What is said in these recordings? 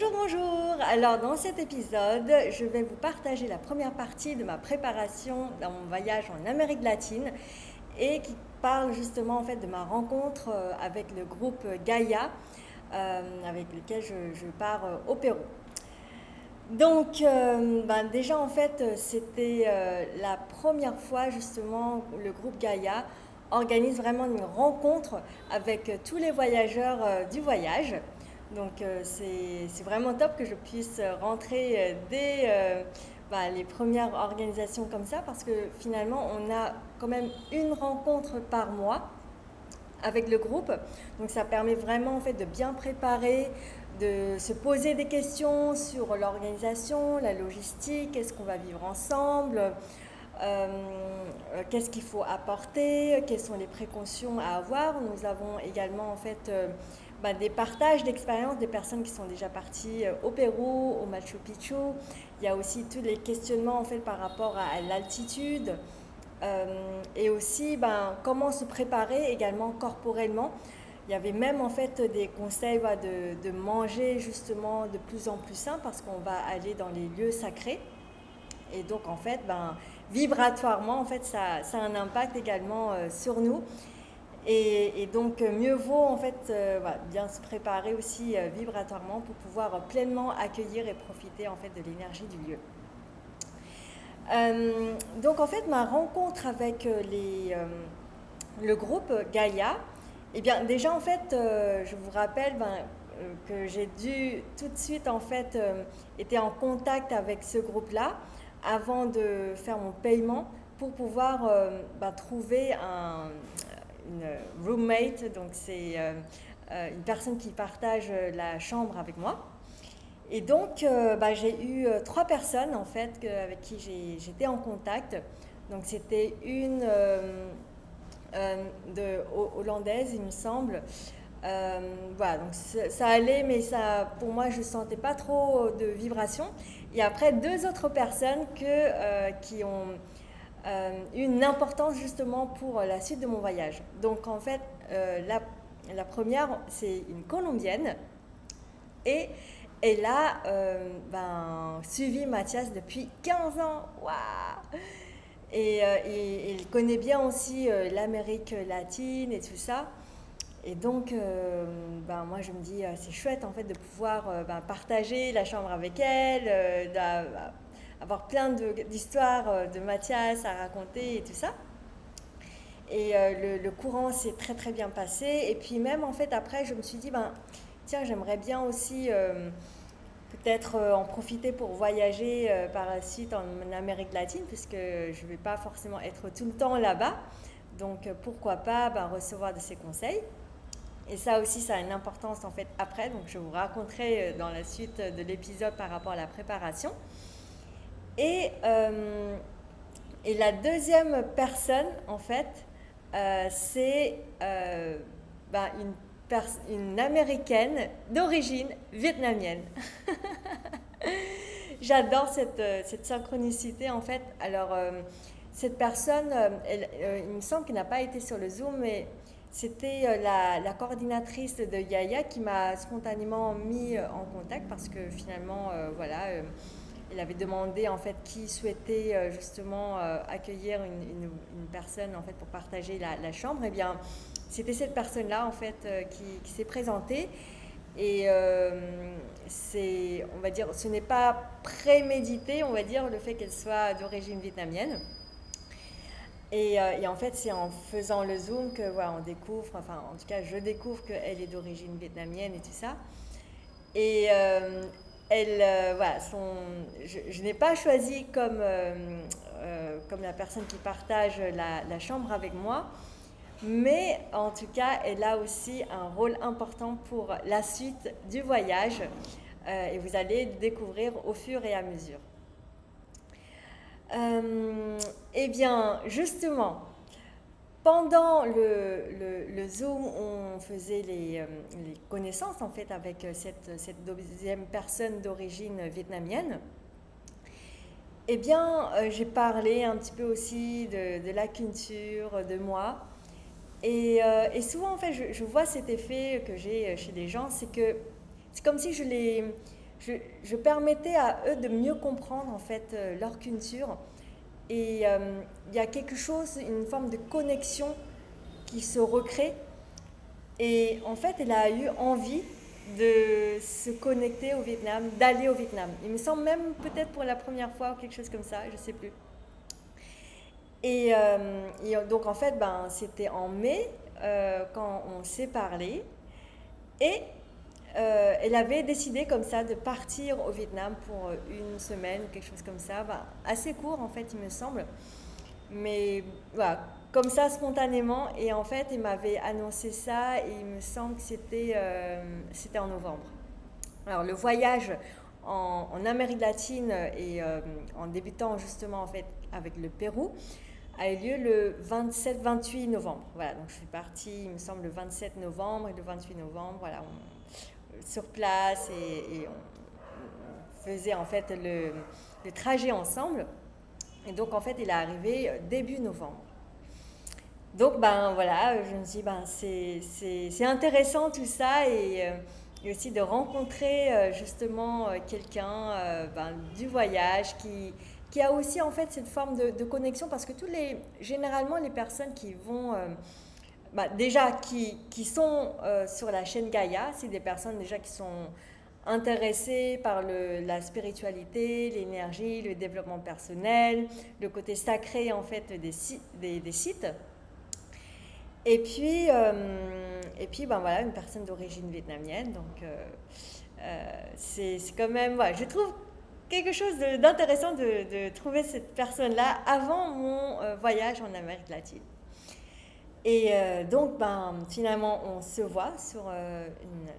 Bonjour, bonjour. Alors dans cet épisode, je vais vous partager la première partie de ma préparation dans mon voyage en Amérique latine et qui parle justement en fait de ma rencontre avec le groupe Gaïa avec lequel je pars au Pérou. Déjà en fait c'était la première fois justement le groupe Gaïa organise vraiment une rencontre avec tous les voyageurs du voyage. C'est vraiment top que je puisse rentrer dès les premières organisations comme ça parce que finalement on a quand même une rencontre par mois avec le groupe. Donc ça permet vraiment en fait de bien préparer, de se poser des questions sur l'organisation, la logistique, est-ce qu'on va vivre ensemble, qu'est-ce qu'il faut apporter, quelles sont les précautions à avoir. Nous avons également en fait des partages d'expériences des personnes qui sont déjà parties au Pérou, au Machu Picchu. Il y a aussi tous les questionnements en fait par rapport à l'altitude. Et aussi comment se préparer également corporellement. Il y avait même en fait des conseils de manger justement de plus en plus sain parce qu'on va aller dans les lieux sacrés. Et donc en fait, vibratoirement, en fait, ça a un impact également sur nous. Et donc mieux vaut en fait bien se préparer aussi vibratoirement pour pouvoir pleinement accueillir et profiter en fait de l'énergie du lieu. Donc en fait, ma rencontre avec le groupe Gaïa, eh bien déjà en fait, je vous rappelle que j'ai dû tout de suite en fait être en contact avec ce groupe-là avant de faire mon paiement pour pouvoir trouver une roommate, donc c'est une personne qui partage la chambre avec moi. Et donc, j'ai eu trois personnes en fait avec qui j'étais en contact. Donc, c'était une hollandaise, il me semble. Donc ça allait, mais pour moi, je ne sentais pas trop de vibration. Et après, deux autres personnes qui ont eu une importance justement pour la suite de mon voyage. Donc, en fait, la première, c'est une Colombienne. Et elle a suivi Mathias depuis 15 ans. Waouh! Et il connaît bien aussi l'Amérique latine et tout ça. Et donc, moi, je me dis, c'est chouette en fait de pouvoir partager la chambre avec elle, d'avoir plein d'histoires de Mathias à raconter et tout ça. Et le courant s'est très très bien passé. Et puis même en fait après, je me suis dit, tiens, j'aimerais bien aussi peut-être en profiter pour voyager par la suite en Amérique latine, puisque je ne vais pas forcément être tout le temps là-bas. Donc pourquoi pas recevoir de ses conseils. Et ça aussi, ça a une importance en fait après. Donc je vous raconterai dans la suite de l'épisode par rapport à la préparation. Et, euh, et la deuxième personne, en fait, c'est une américaine d'origine vietnamienne. J'adore cette synchronicité en fait. Alors, cette personne, il me semble qu'elle n'a pas été sur le Zoom, mais c'était la coordinatrice de Yaya qui m'a spontanément mis en contact parce que finalement, elle avait demandé en fait qui souhaitait justement accueillir une personne en fait pour partager la chambre. Et bien, c'était cette personne-là en fait qui s'est présentée. Et on va dire, ce n'est pas prémédité, on va dire, le fait qu'elle soit d'origine vietnamienne. Et en fait, c'est en faisant le zoom que on découvre, enfin en tout cas je découvre qu'elle est d'origine vietnamienne et tout ça. Et elle, je n'ai pas choisi comme la personne qui partage la chambre avec moi, mais en tout cas, elle a aussi un rôle important pour la suite du voyage et vous allez le découvrir au fur et à mesure. Eh bien, justement, pendant le Zoom, on faisait les connaissances en fait avec cette deuxième personne d'origine vietnamienne. Eh bien, j'ai parlé un petit peu aussi de la culture, de moi. Et souvent, en fait, je vois cet effet que j'ai chez les gens, c'est que c'est comme si je permettais à eux de mieux comprendre en fait leur culture. Et il y a quelque chose, une forme de connexion qui se recrée. Et en fait, elle a eu envie de se connecter au Vietnam, d'aller au Vietnam. Il me semble même peut-être pour la première fois ou quelque chose comme ça, je ne sais plus. Et donc en fait, ben, c'était en mai quand on s'est parlé. Et elle avait décidé comme ça de partir au Vietnam pour une semaine, quelque chose comme ça. Ben, assez court en fait, il me semble. Mais voilà, comme ça spontanément. Et en fait, il m'avait annoncé ça et il me semble que c'était en novembre. Alors le voyage en Amérique latine et en débutant justement en fait avec le Pérou a eu lieu le 27-28 novembre. Voilà, donc je suis partie, il me semble, le 27 novembre et le 28 novembre, voilà, sur place et on faisait en fait le trajet ensemble. Et donc en fait, il est arrivé début novembre. Donc ben voilà, je me dis ben c'est intéressant tout ça et aussi de rencontrer justement quelqu'un ben, du voyage qui a aussi en fait cette forme de connexion parce que généralement les personnes qui vont bah, déjà qui sont sur la chaîne Gaïa, c'est des personnes déjà qui sont intéressées par la spiritualité, l'énergie, le développement personnel, le côté sacré en fait des sites. Et puis ben voilà, une personne d'origine vietnamienne. Donc, c'est quand même, voilà, je trouve quelque chose d'intéressant de trouver cette personne-là avant mon voyage en Amérique latine. Et donc, ben, finalement, on se voit sur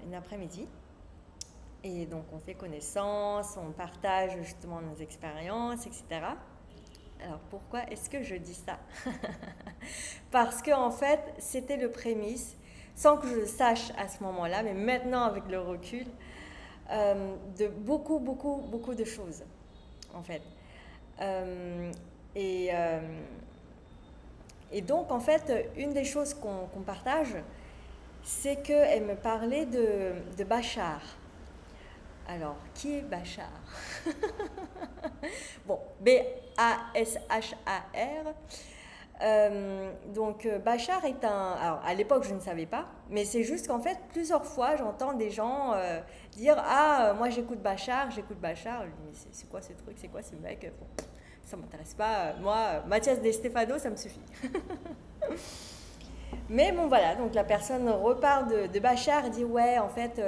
une après-midi. Et donc, on fait connaissance, on partage justement nos expériences, etc. Alors pourquoi est-ce que je dis ça? Parce que en fait, c'était le prémisse, sans que je le sache à ce moment-là, mais maintenant avec le recul, de beaucoup de choses, en fait. Euh, et, euh, et donc, en fait, une des choses qu'on partage, c'est qu'elle me parlait de Bachar. Alors, qui est Bachar? Bon, Bashar. Donc Bachar est un... Alors à l'époque je ne savais pas, mais c'est juste qu'en fait plusieurs fois j'entends des gens dire ah moi j'écoute Bachar. Je dis mais c'est quoi ce truc, c'est quoi ce mec, bon, ça m'intéresse pas, moi Mathias De Stefano ça me suffit. Mais bon voilà, donc la personne repart de Bachar et dit ouais en fait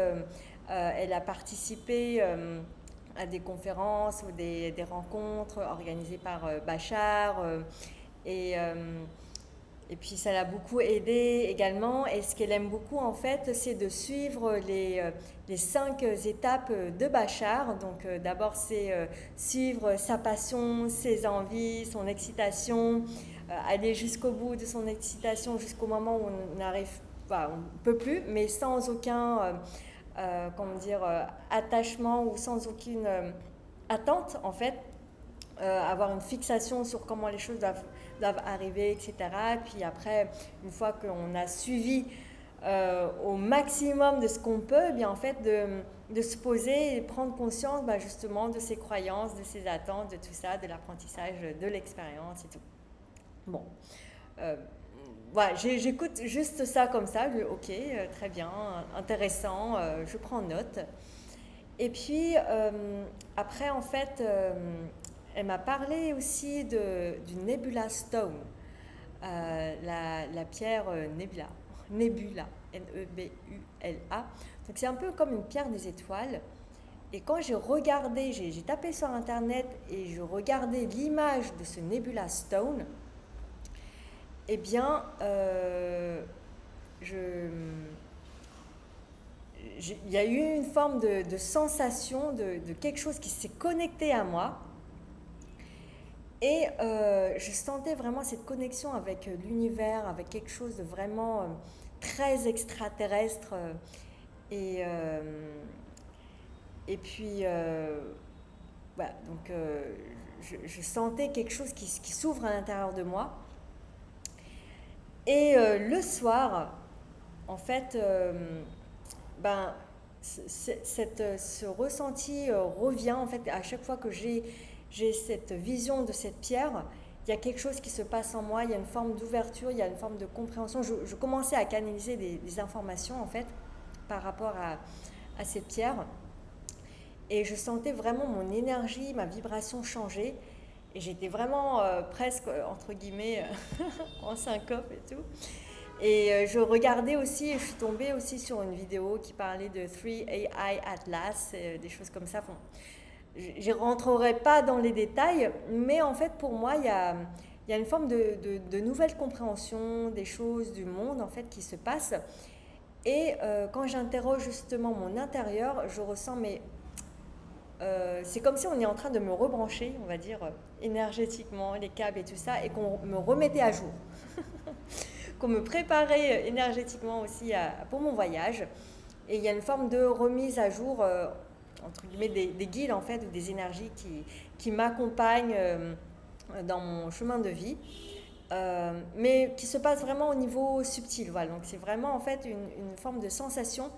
elle a participé à des conférences ou des rencontres organisées par Bachar et, euh, et puis ça l'a beaucoup aidé également. Et ce qu'elle aime beaucoup en fait, c'est de suivre les 5 étapes de Bachar. Donc d'abord c'est suivre sa passion, ses envies, son excitation, aller jusqu'au bout de son excitation, jusqu'au moment où on n'arrive pas, on ne peut plus, mais sans aucun comment dire, attachement ou sans aucune attente en fait. Avoir une fixation sur comment les choses doivent arriver, etc. Et puis après, une fois qu'on a suivi au maximum de ce qu'on peut, eh bien en fait de se poser et prendre conscience bah, justement de ses croyances, de ses attentes, de tout ça, de l'apprentissage, de l'expérience et tout. Bon, voilà, j'écoute juste ça comme ça, ok, très bien, intéressant, je prends note. Et puis après en fait elle m'a parlé aussi du Nebula Stone, la pierre Nebula, Nebula. Donc c'est un peu comme une pierre des étoiles. Et quand j'ai regardé, j'ai tapé sur internet et je regardais l'image de ce Nebula Stone, eh bien, il y a eu une forme de sensation, de quelque chose qui s'est connecté à moi. Et je sentais vraiment cette connexion avec l'univers, avec quelque chose de vraiment très extraterrestre. Et, et puis, voilà, donc je sentais quelque chose qui s'ouvre à l'intérieur de moi. Et le soir, en fait, ben, ce ressenti revient en fait à chaque fois que j'ai cette vision de cette pierre. Il y a quelque chose qui se passe en moi, il y a une forme d'ouverture, il y a une forme de compréhension. Je commençais à canaliser des informations en fait par rapport à cette pierre. Et je sentais vraiment mon énergie, ma vibration changer. Et j'étais vraiment presque, entre guillemets, en syncope et tout. Et je regardais aussi, et je suis tombée aussi sur une vidéo qui parlait de 3AI Atlas, des choses comme ça. Bon, je ne rentrerai pas dans les détails, mais en fait, pour moi, il y a une forme de nouvelle compréhension des choses, du monde, en fait, qui se passe. Et quand j'interroge justement mon intérieur, je ressens, mais c'est comme si on est en train de me rebrancher, on va dire, énergétiquement, les câbles et tout ça, et qu'on me remettait à jour. Qu'on me préparait énergétiquement aussi pour mon voyage. Et il y a une forme de remise à jour, entre guillemets, des guides, en fait, ou des énergies qui m'accompagnent dans mon chemin de vie. Mais qui se passe vraiment au niveau subtil. Voilà. Donc c'est vraiment en fait une forme de sensation.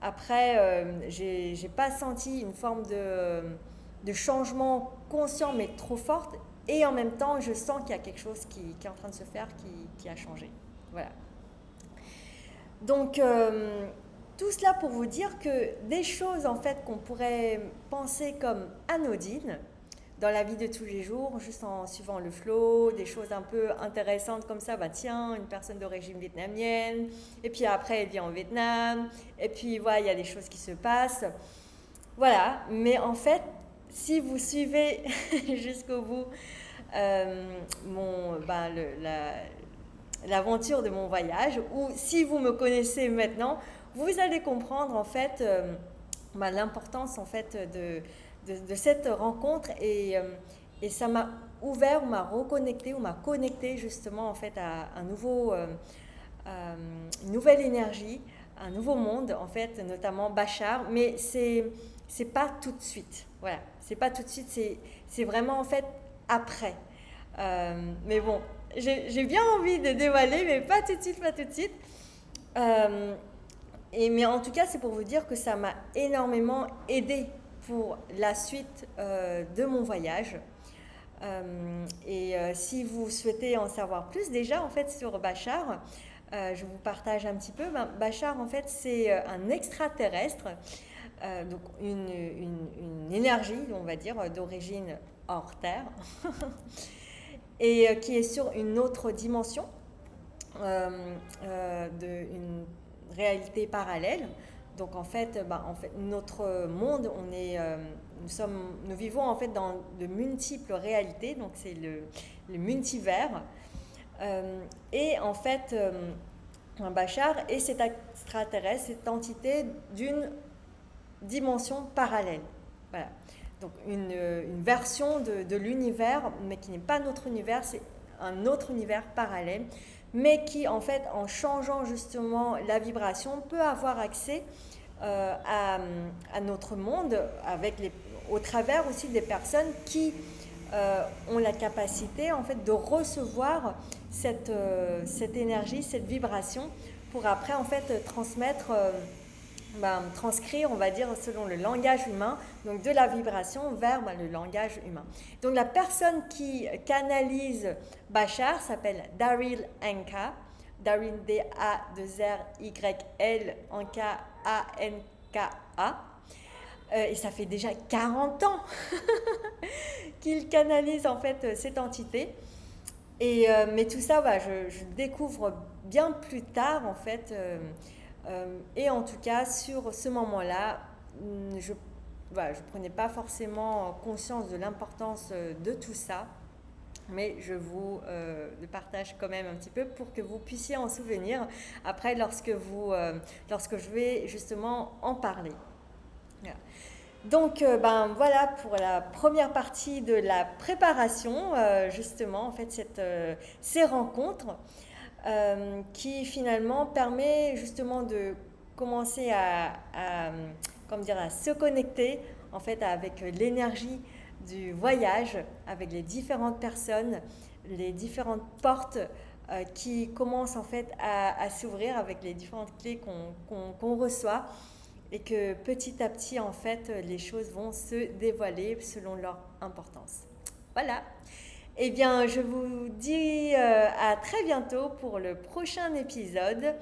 Après, j'ai pas senti une forme de changement conscient mais trop forte. Et en même temps, je sens qu'il y a quelque chose qui est en train de se faire, qui a changé. Voilà. Donc, tout cela pour vous dire que des choses en fait qu'on pourrait penser comme anodines dans la vie de tous les jours, juste en suivant le flow, des choses un peu intéressantes comme ça, bah tiens, une personne d'origine vietnamienne, et puis après elle vient au Vietnam, et puis voilà, il y a des choses qui se passent. Voilà, mais en fait, si vous suivez jusqu'au bout l'aventure de mon voyage, ou si vous me connaissez maintenant, vous allez comprendre en fait l'importance en fait de cette rencontre et ça m'a ouvert, ou m'a reconnecté, ou m'a connecté justement en fait à une nouvelle énergie, un nouveau monde en fait, notamment Bachar, mais c'est pas tout de suite. Voilà, c'est pas tout de suite, c'est vraiment en fait après. Mais bon, j'ai bien envie de dévoiler, mais pas tout de suite, pas tout de suite. Mais en tout cas, c'est pour vous dire que ça m'a énormément aidé pour la suite de mon voyage. Si vous souhaitez en savoir plus déjà en fait sur Bachar, je vous partage un petit peu. Bachar en fait c'est un extraterrestre, donc une énergie on va dire d'origine hors Terre et qui est sur une autre dimension, une réalité parallèle. Donc en fait, notre monde, nous vivons en fait dans de multiples réalités. Donc c'est le multivers. Et en fait, Bachar est cet extraterrestre, cette entité d'une dimension parallèle. Voilà. Donc une version de l'univers, mais qui n'est pas notre univers, c'est un autre univers parallèle, mais qui en fait, en changeant justement la vibration, peut avoir accès à notre monde au travers aussi des personnes qui ont la capacité en fait de recevoir cette énergie, cette vibration, pour après en fait transcrire, on va dire, selon le langage humain, donc de la vibration vers le langage humain. Donc la personne qui canalise Bachar s'appelle Daryl Anka, Daryl D-A-2-R-Y-L Anka A-N-K-A. Et ça fait déjà 40 ans qu'il canalise en fait cette entité. Mais tout ça, je découvre bien plus tard en fait. Et en tout cas, sur ce moment-là, je prenais pas forcément conscience de l'importance de tout ça, mais je vous le partage quand même un petit peu pour que vous puissiez en souvenir après lorsque je vais justement en parler. Voilà. Donc voilà pour la première partie de la préparation, justement en fait ces rencontres. Qui finalement permet justement de commencer à se connecter en fait avec l'énergie du voyage, avec les différentes personnes, les différentes portes qui commencent en fait à s'ouvrir avec les différentes clés qu'on reçoit. et que petit à petit, en fait, les choses vont se dévoiler selon leur importance. Voilà. Eh bien, je vous dis à très bientôt pour le prochain épisode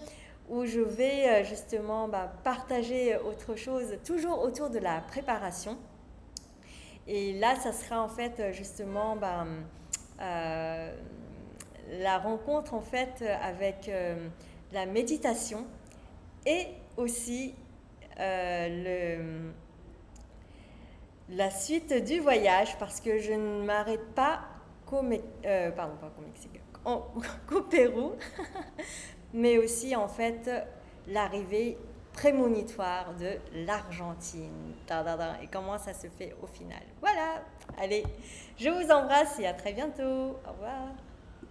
où je vais justement partager autre chose, toujours autour de la préparation. Et là, ça sera en fait justement euh, la rencontre en fait avec la méditation et aussi la suite du voyage parce que je ne m'arrête pas qu'au Pérou, mais aussi en fait l'arrivée prémonitoire de l'Argentine. Et comment ça se fait au final. Voilà, allez, je vous embrasse et à très bientôt. Au revoir.